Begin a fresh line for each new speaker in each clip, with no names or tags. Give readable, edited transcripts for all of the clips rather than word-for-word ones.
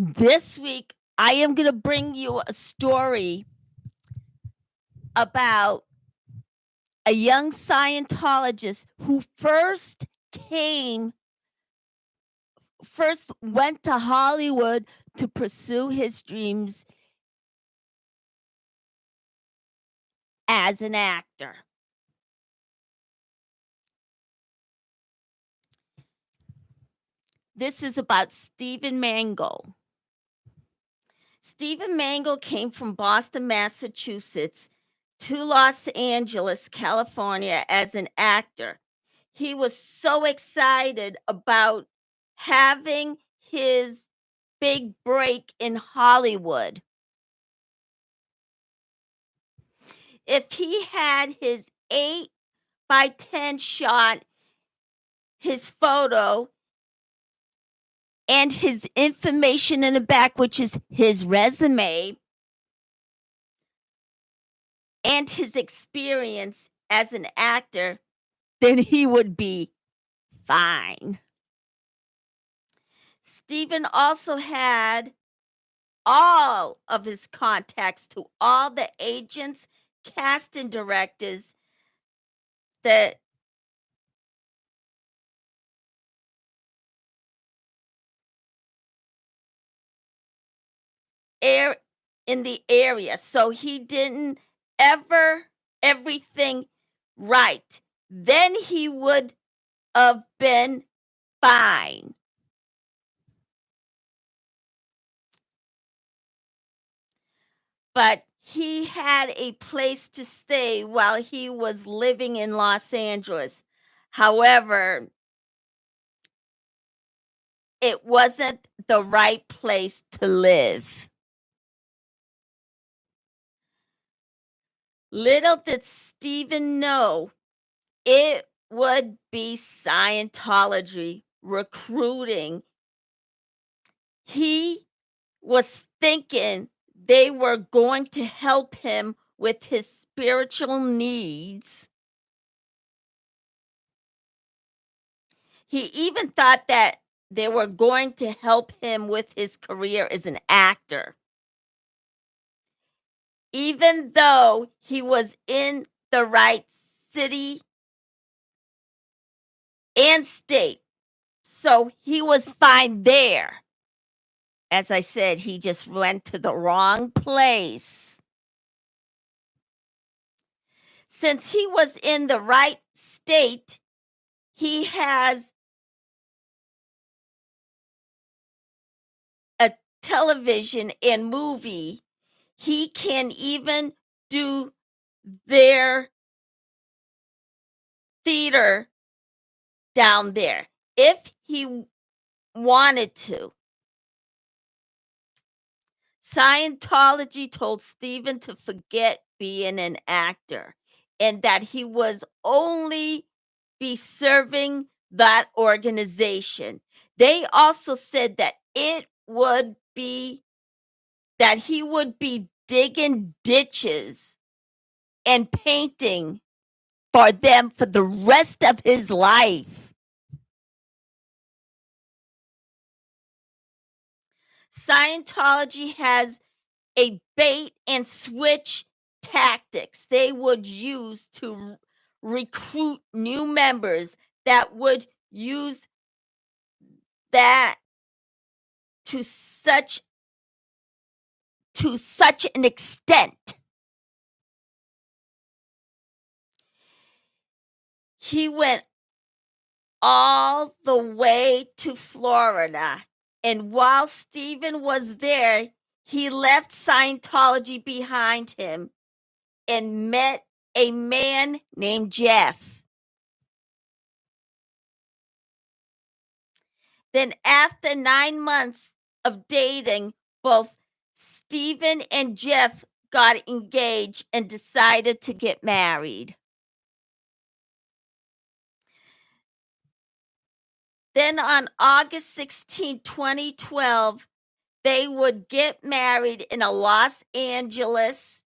This week, I am going to bring you a story about a young Scientologist who first went to Hollywood to pursue his dreams as an actor. This is about Stephen Mango. Stephen Mango came from Boston, Massachusetts to Los Angeles, California as an actor. He was so excited about having his big break in Hollywood. If he had his 8x10 shot, his photo, and his information in the back, which is his resume, and his experience as an actor, then he would be fine. Stephen also had all of his contacts to all the agents, casting directors that in the area. So he didn't ever everything right. Then he would have been fine. But he had a place to stay while he was living in Los Angeles. However, it wasn't the right place to live. Little did Stephen know it would be Scientology recruiting. He was thinking they were going to help him with his spiritual needs. He even thought that they were going to help him with his career as an actor. Even though he was in the right city and state. So he was fine there. As I said, he just went to the wrong place. Since he was in the right state, he has a television and movie. He can even do their theater down there if he wanted to. Scientology told Stephen to forget being an actor and that he was only be serving that organization. They also said that he would be digging ditches and painting for them for the rest of his life. Scientology has a bait and switch tactics they would use to recruit new members that would use that to such an extent. He went all the way to Florida, and while Stephen was there, he left Scientology behind him and met a man named Jeff. Then after 9 months of dating, both Stephen and Jeff got engaged and decided to get married. Then on August 16, 2012, they would get married in Los Angeles.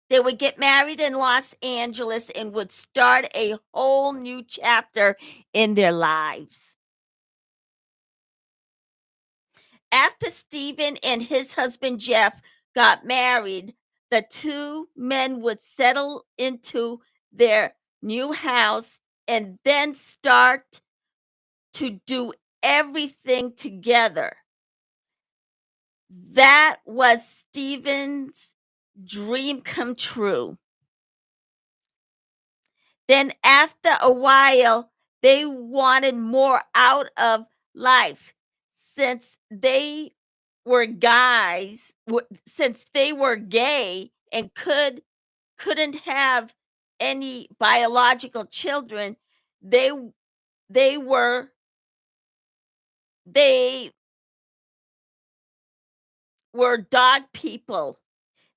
They would get married in Los Angeles and would start a whole new chapter in their lives. After Stephen and his husband Jeff got married, the two men would settle into their new house and then start to do everything together. That was Stephen's dream come true. Then after a while, they wanted more out of life since they were guys, since they were gay and couldn't have any biological children. They they were they were dog people.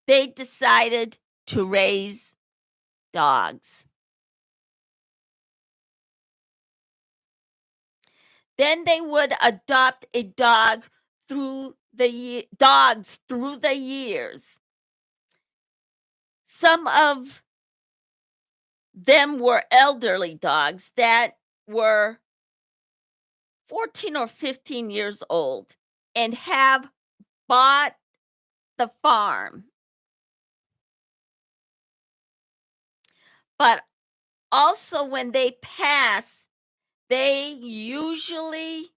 They decided to raise dogs. Then they would adopt a dog dogs through the years. Some of them were elderly dogs that were 14 or 15 years old and have bought the farm. But also when they pass, they usually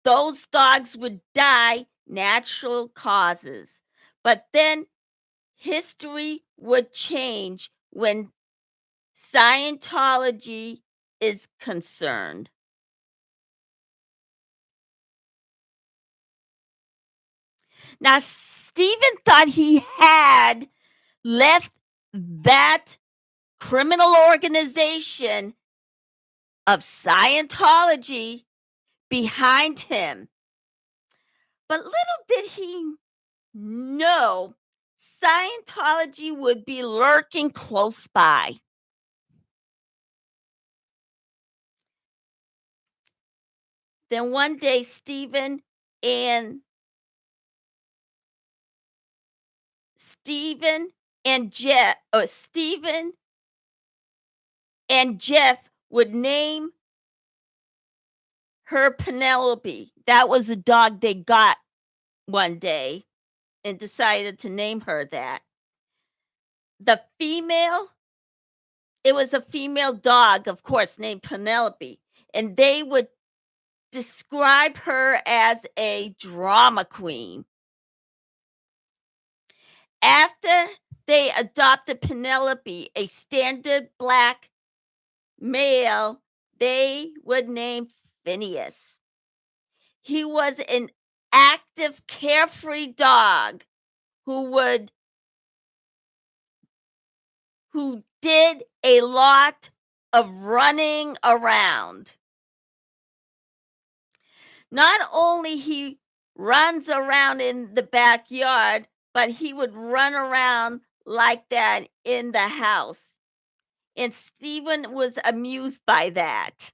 those dogs would die natural causes. But then history would change when Scientology is concerned. Now, Stephen thought he had left that criminal organization of Scientology behind him. But little did he know Scientology would be lurking close by. Then one day, and Stephen Stephen and Jeff would name her Penelope. That was a dog they got one day and decided to name her that. The female, it was a female dog, of course, named Penelope, and they would describe her as a drama queen. After they adopted Penelope, a standard black male, they would name Phineas. He was an active, carefree dog who did a lot of running around. Not only he runs around in the backyard, but he would run around like that in the house. And Stephen was amused by that.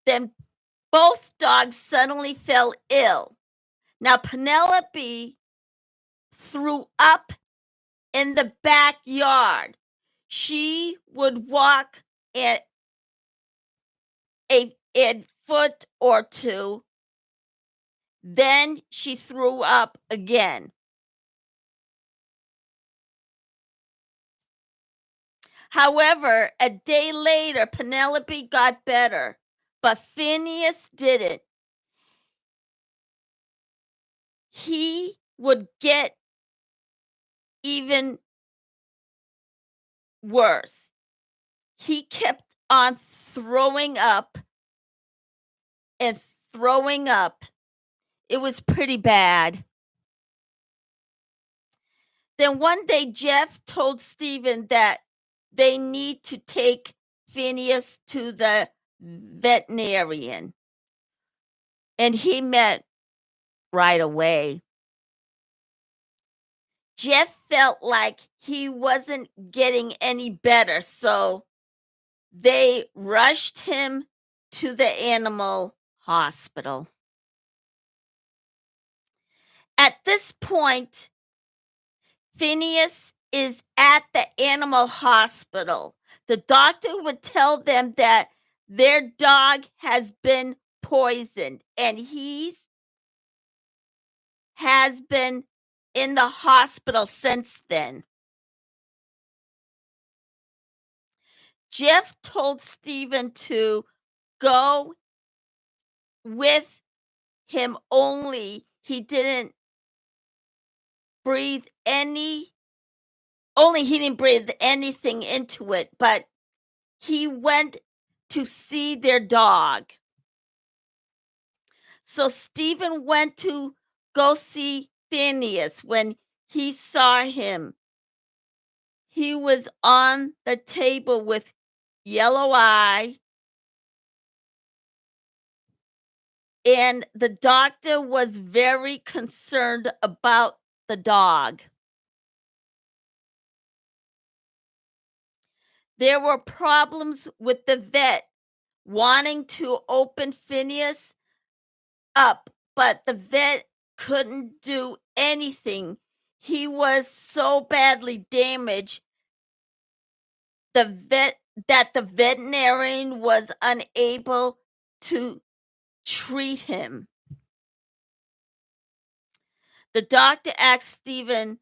Then both dogs suddenly fell ill. Now, Penelope threw up in the backyard. She would walk a foot or two, then she threw up again. However, a day later, Penelope got better, but Phineas didn't. He would get even worse. He kept on throwing up and throwing up. It was pretty bad. Then one day, Jeff told Stephen that they need to take Phineas to the veterinarian. And he met right away. Jeff felt like he wasn't getting any better, so they rushed him to the animal hospital. At this point, Phineas is at the animal hospital. the doctor would tell them that their dog has been poisoned, and he has been in the hospital since then. Jeff told Stephen to go with him, only he didn't breathe anything into it, but he went to see their dog. So Stephen went to go see Phineas. When he saw him, he was on the table with yellow eye, and the doctor was very concerned about the dog. There were problems with the vet wanting to open Phineas up, but the vet couldn't do anything. He was so badly damaged that the veterinarian was unable to treat him. The doctor asked Stephen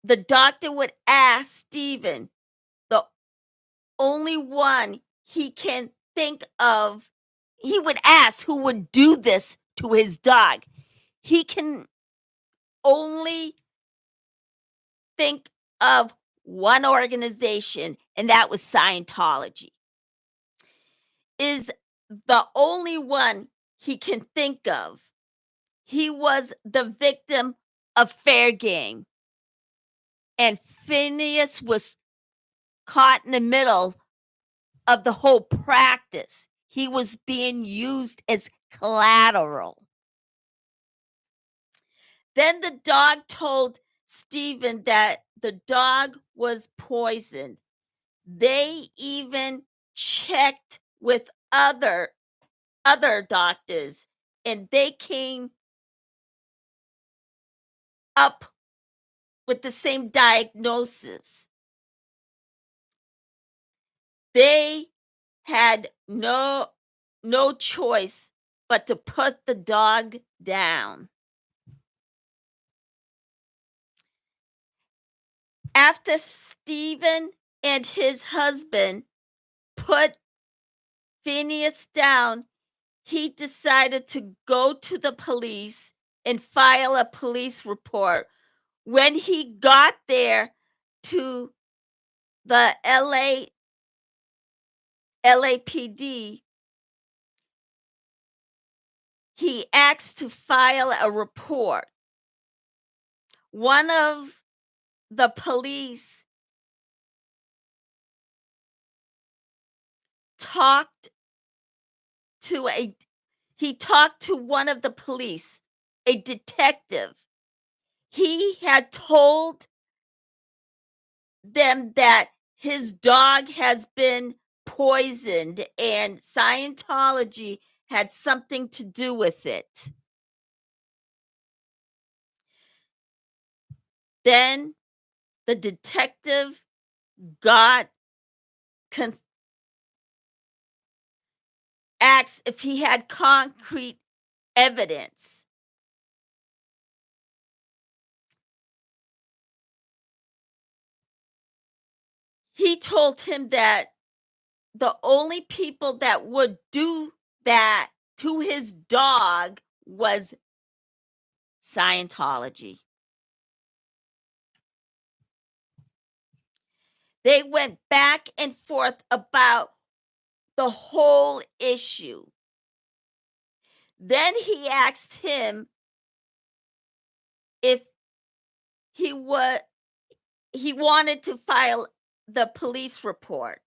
the doctor would ask Stephen the only one he can think of. He would ask who would do this to his dog. He can only think of one organization, and that was Scientology. Is the only one he can think of. He was the victim of fair game, and Phineas was caught in the middle of the whole practice. He was being used as collateral. Then the dog told Stephen that the dog was poisoned. They even checked with other doctors, and they came up with the same diagnosis. They had no choice but to put the dog down. After Stephen and his husband put Phineas down, he decided to go to the police and file a police report. When he got there to the LAPD, he asked to file a report. One of the police talked to one of the police, a detective. He had told them that his dog has been poisoned and Scientology had something to do with it. Then the detective asked if he had concrete evidence. He told him that the only people that would do that to his dog was Scientology. They went back and forth about the whole issue. Then he asked him if he wanted to file the police report.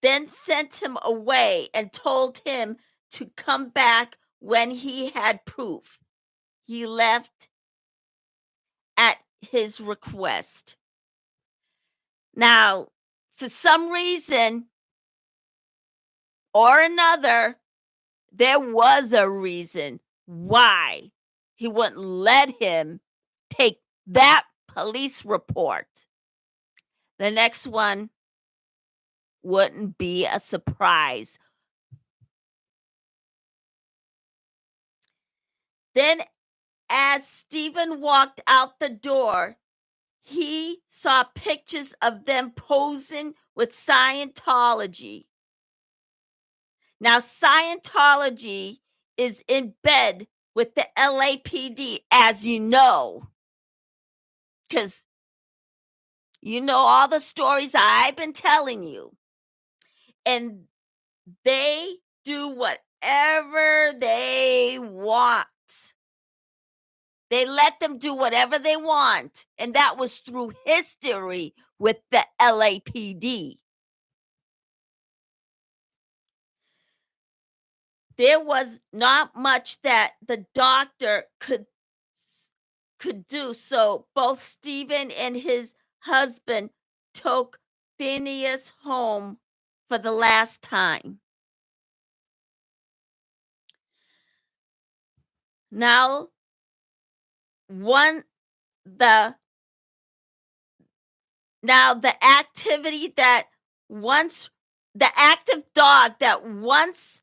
Then sent him away and told him to come back when he had proof. He left at his request. Now, for some reason or another, there was a reason why he wouldn't let him take that police report. The next one wouldn't be a surprise. Then, as Stephen walked out the door, he saw pictures of them posing with Scientology. Now, Scientology is in bed with the LAPD, as you know, because you know all the stories I've been telling you. And they do whatever they want. They let them do whatever they want. And that was through history with the LAPD. There was not much that the doctor could do. So both Stephen and his husband took Phineas home for the last time. Now, the activity that once the active dog that once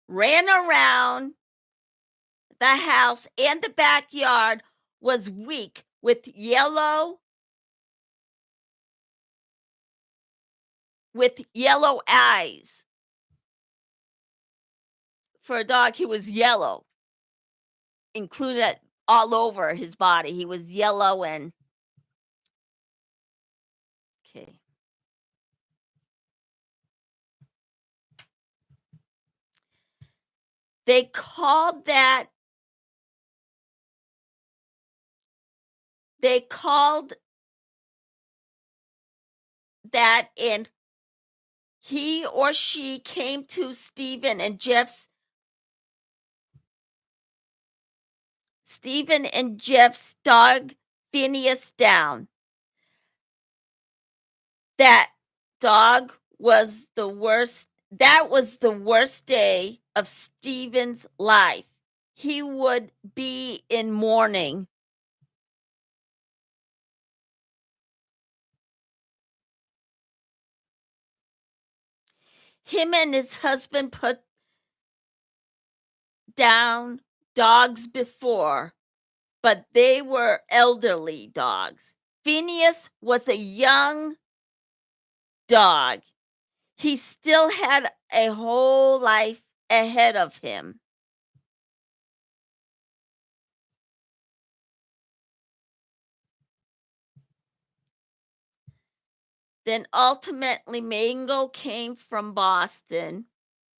ran around the house and the backyard was weak with yellow eyes. For a dog, he was yellow, included all over his body. He was yellow and okay. They called that and he or she came to Stephen and Jeff's dog Phineas down. That dog was the worst. That was the worst day of Stephen's life. He would be in mourning. Him and his husband put down dogs before, but they were elderly dogs. Phineas was a young dog. He still had a whole life ahead of him. Then ultimately, Mango came from Boston,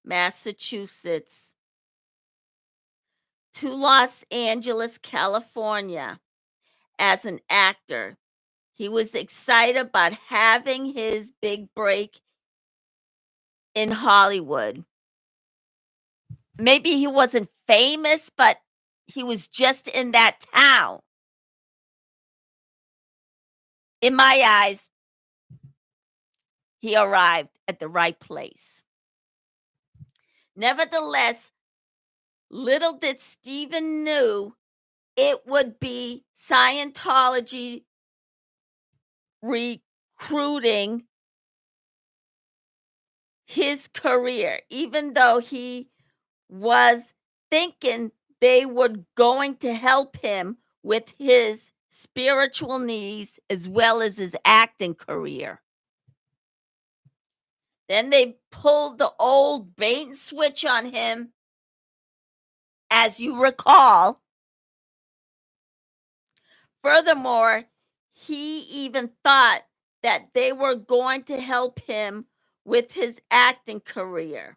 Massachusetts, to Los Angeles, California, as an actor. He was excited about having his big break in Hollywood. Maybe he wasn't famous, but he was just in that town. In my eyes, he arrived at the right place. Nevertheless, little did Stephen knew it would be Scientology recruiting his career, even though he was thinking they were going to help him with his spiritual needs as well as his acting career. Then they pulled the old bait and switch on him, as you recall. Furthermore, he even thought that they were going to help him with his acting career.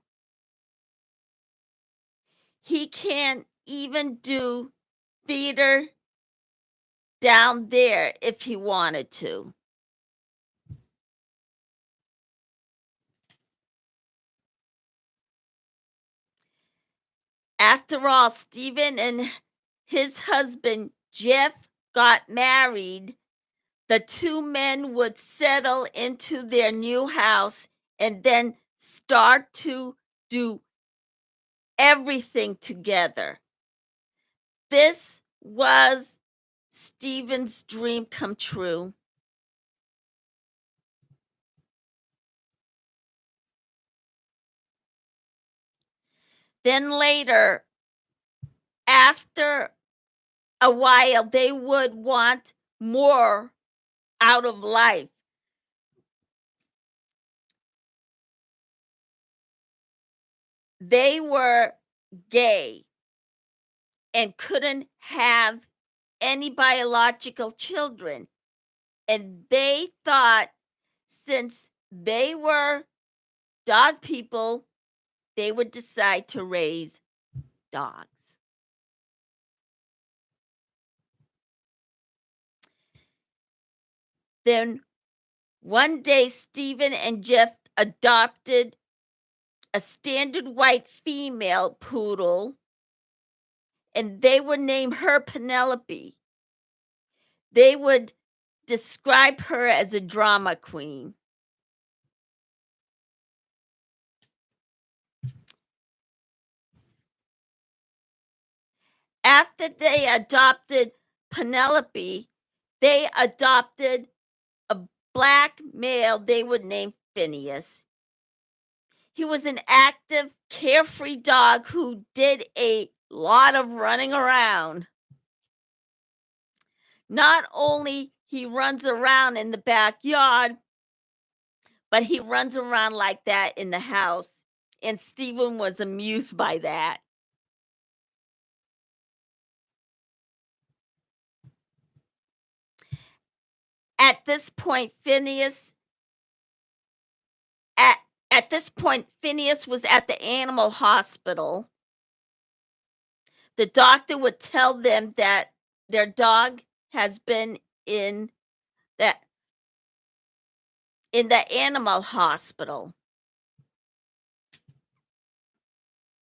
He can't even do theater down there if he wanted to. After all, Stephen and his husband Jeff got married. The two men would settle into their new house and then start to do everything together. This was Stephen's dream come true. Then later, after a while, they would want more out of life. They were gay and couldn't have any biological children. And they thought since they were dog people, they would decide to raise dogs. Then one day, Stephen and Jeff adopted a standard white female poodle, and they would name her Penelope. They would describe her as a drama queen. After they adopted Penelope, they adopted a black male they would name Phineas. He was an active, carefree dog who did a lot of running around. Not only he runs around in the backyard, but he runs around like that in the house. And Stephen was amused by that. At this point, Phineas was at the animal hospital. The doctor would tell them that their dog has been in the animal hospital.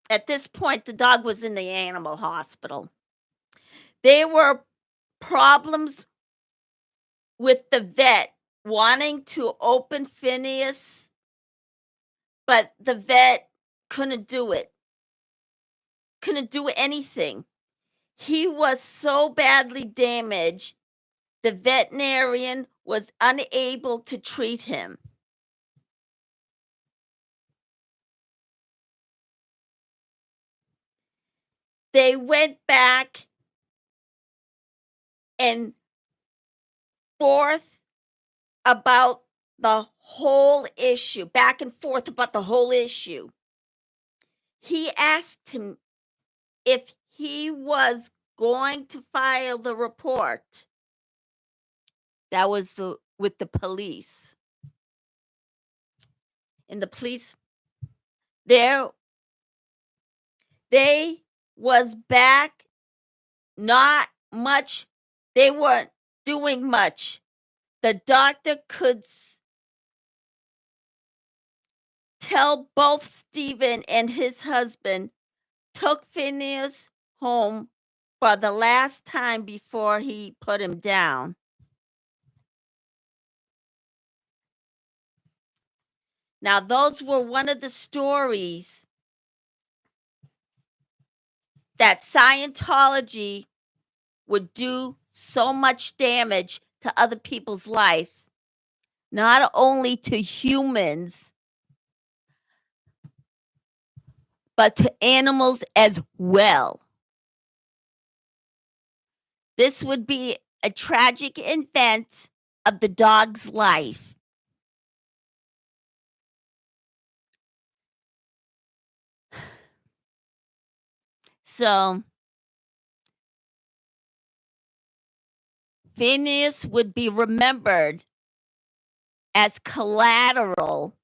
At this point, the dog was in the animal hospital. There were problems with the vet wanting to open Phineas, but the vet couldn't do it. Couldn't do anything. He was so badly damaged, the veterinarian was unable to treat him. They went back and forth about the whole issue, back and forth about the whole issue. He asked him if he was going to file the report. That was with the police. And the police, they was back, not much. They weren't doing much. The doctor could tell both Stephen and his husband took Phineas home for the last time before he put him down. Now, those were one of the stories that Scientology would do so much damage to other people's lives, not only to humans, but to animals as well. This would be a tragic event of the dog's life. So, Phineas would be remembered as collateral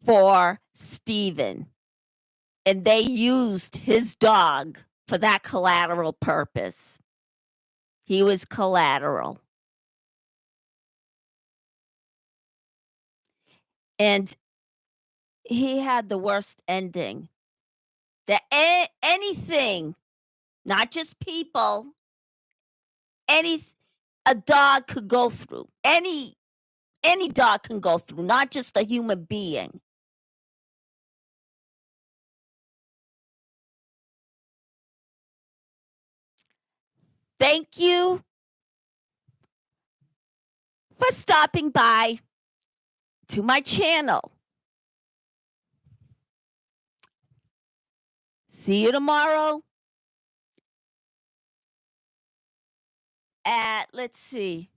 for Stephen. And they used his dog for that collateral purpose. He was collateral. And he had the worst ending that anything, not just people, a dog could go through. Any dog can go through, not just a human being. Thank you for stopping by to my channel. See you tomorrow at, let's see,